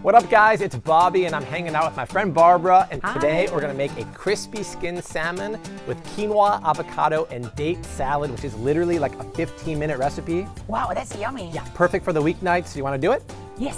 What up, guys? It's Bobby, and I'm hanging out with my friend Barbara, and Hi. today we're gonna make a crispy skinned salmon with quinoa, avocado, and date salad, which is literally like a 15-minute recipe. Wow, that's yummy. Yeah, perfect for the weeknights. You wanna do it? Yes.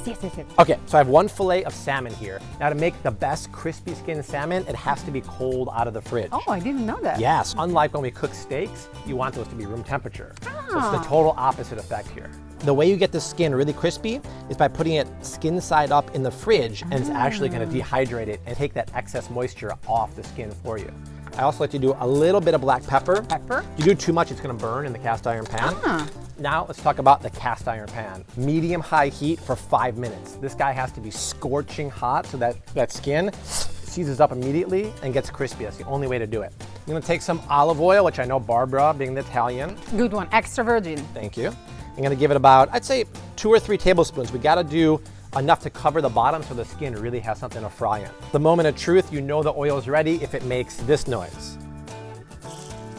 Okay, so I have one fillet of salmon here. Now, to make the best crispy skinned salmon, it has to be cold out of the fridge. Oh, I didn't know that. Yes, unlike when we cook steaks, you want those to be room temperature. So it's the Ah. total opposite effect here. The way you get the skin really crispy is by putting it skin side up in the fridge, and it's actually gonna dehydrate it and take that excess moisture off the skin for you. I also like to do a little bit of black pepper. Pepper? If you do too much, it's gonna burn in the cast iron pan. Ah. Now let's talk about the cast iron pan. Medium high heat for 5 minutes. This guy has to be scorching hot so that skin seizes up immediately and gets crispy. That's the only way to do it. I'm gonna take some olive oil, which I know Barbara, being the Italian. Good one. Extra virgin. Thank you. I'm gonna give it about, I'd say 2 or 3 tablespoons. We gotta do enough to cover the bottom so the skin really has something to fry in. The moment of truth, you know the oil is ready if it makes this noise.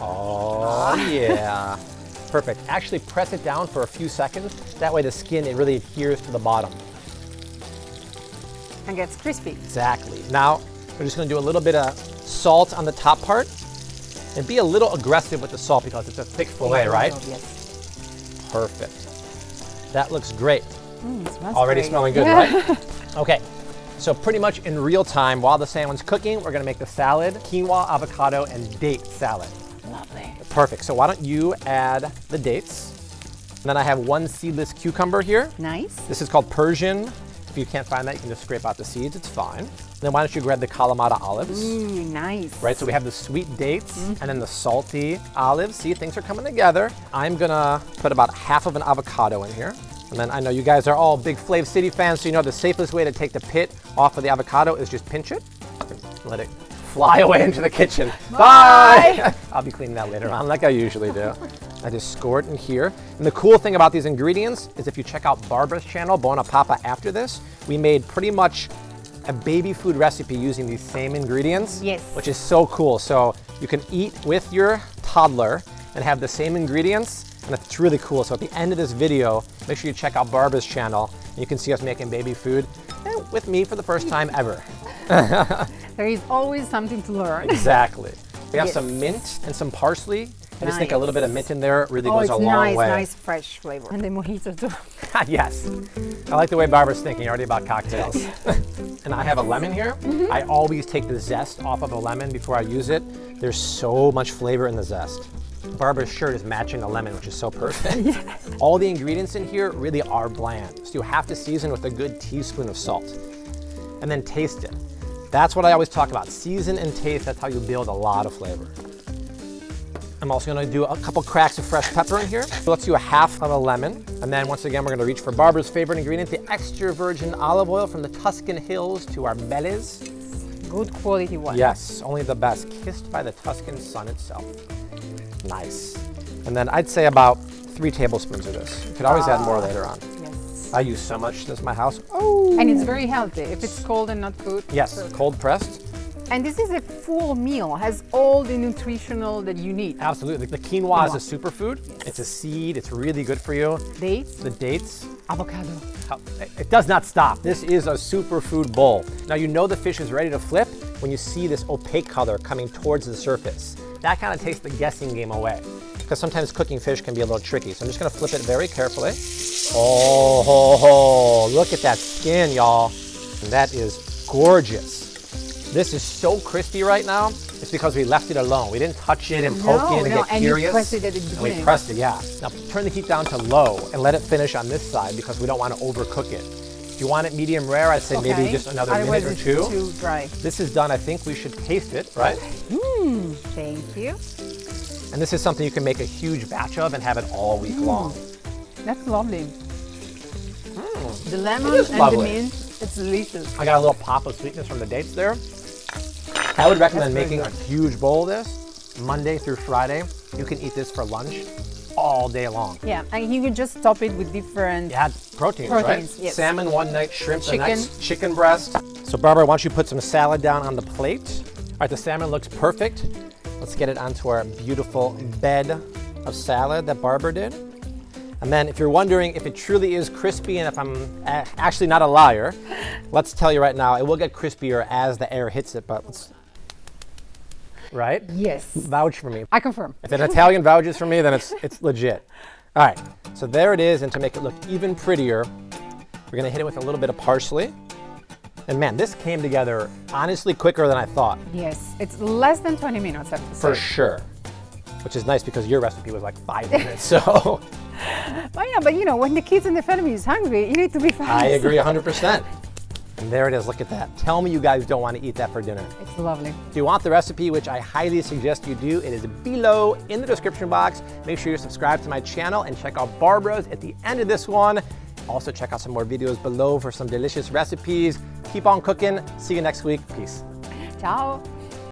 Oh yeah. Perfect. Actually press it down for a few seconds. That way the skin, it really adheres to the bottom. And gets crispy. Exactly. Now, we're just gonna do a little bit of salt on the top part and be a little aggressive with the salt because it's a thick fillet, right? Oh, yes. Perfect. That looks great. It smells Already great. smelling good, right? Okay, so pretty much in real time while the salmon's cooking, we're gonna make the salad, quinoa, avocado, and date salad. Lovely. Perfect, so why don't you add the dates? And then I have 1 seedless cucumber here. Nice. This is called Persian. If you can't find that, you can just scrape out the seeds, it's fine. Then why don't you grab the Kalamata olives? Ooh, nice. Right, so we have the sweet dates and then the salty olives. See, things are coming together. I'm gonna put about half of an avocado in here. And then I know you guys are all big FlavCity fans, so you know the safest way to take the pit off of the avocado is just pinch it. Let it fly away into the kitchen. Bye! I'll be cleaning that later on like I usually do. I just score it in here. And the cool thing about these ingredients is if you check out Barbara's channel, Buona Papa, after this, we made pretty much a baby food recipe using these same ingredients. Yes. Which is so cool. So you can eat with your toddler and have the same ingredients, and it's really cool. So at the end of this video, make sure you check out Barbara's channel, and you can see us making baby food with me for the first time ever. There is always something to learn. Exactly. We have Yes. some mint and some parsley. I just think a Nice. little bit of mint in there really Oh, goes it's a long way. nice fresh flavor. And the mojito too. Yes. I like the way Barbara's thinking already about cocktails. And I have a lemon here. I always take the zest off of a lemon before I use it. There's so much flavor in the zest. Barbara's shirt is matching the lemon, which is so perfect. All the ingredients in here really are bland. So you have to season with a good teaspoon of salt. And then taste it. That's what I always talk about. Season and taste, that's how you build a lot of flavor. I'm also gonna do a couple cracks of fresh pepper in here. So let's do a half of a lemon. And then once again, we're gonna reach for Barbara's favorite ingredient, the extra virgin olive oil from the Tuscan hills to our bellies. Good quality one. Yes, only the best, kissed by the Tuscan sun itself. Nice. And then I'd say about 3 tablespoons of this. You could always add more later on. Yes. I use so much this in my house. Oh. And it's very healthy. If it's cold and not cooked. Yes, cold pressed. And this is a full meal. Has all the nutritional that you need. Absolutely. The quinoa is a superfood. It's a seed. It's really good for you. Dates, The dates. avocado. It does not stop. This is a superfood bowl. Now you know the fish is ready to flip when you see this opaque color coming towards the surface. That kind of takes the guessing game away, because sometimes cooking fish can be a little tricky. So I'm just gonna flip it very carefully. Oh, ho, ho. Look at that skin, y'all. And that is gorgeous. This is so crispy right now. It's because we left it alone. We didn't touch it and poke it and get and curious. you pressed it at the And beginning. we pressed it, yeah. Now turn the heat down to low and let it finish on this side because we don't want to overcook it. If you want it medium rare, I'd say maybe just another Otherwise minute or it's 2. too dry. This is done. I think we should taste it, right? Thank you. And this is something you can make a huge batch of and have it all week long. That's lovely. The lemon It is and lovely. the mint, it's delicious. I got a little pop of sweetness from the dates there. I would recommend That's making very a huge bowl of this Monday through Friday. You can eat this for lunch all day long. Yeah, and you can just top it with different. Add proteins, right? Proteins, yes. Salmon one night, shrimp the Chicken. next, chicken breast. So Barbara, why don't you put some salad down on the plate? All right, the salmon looks perfect. Let's get it onto our beautiful bed of salad that Barbara did. And then if you're wondering if it truly is crispy and if I'm actually not a liar, let's tell you right now, it will get crispier as the air hits it, but let's, right? Yes. Vouch for me. I confirm. If an Italian vouches for me, then it's legit. All right, so there it is, and to make it look even prettier, we're gonna hit it with a little bit of parsley. And man, this came together honestly quicker than I thought. Yes, it's less than 20 minutes, I have to say. For sure. Which is nice because your recipe was like 5 minutes, so. But you know, when the kids in the family is hungry, you need to be fast. I agree 100%. And there it is, look at that. Tell me you guys don't want to eat that for dinner. It's lovely. If you want the recipe, which I highly suggest you do, it is below in the description box. Make sure you're subscribed to my channel and check out Barbara's at the end of this one. Also check out some more videos below for some delicious recipes. Keep on cooking. See you next week. Peace. Ciao.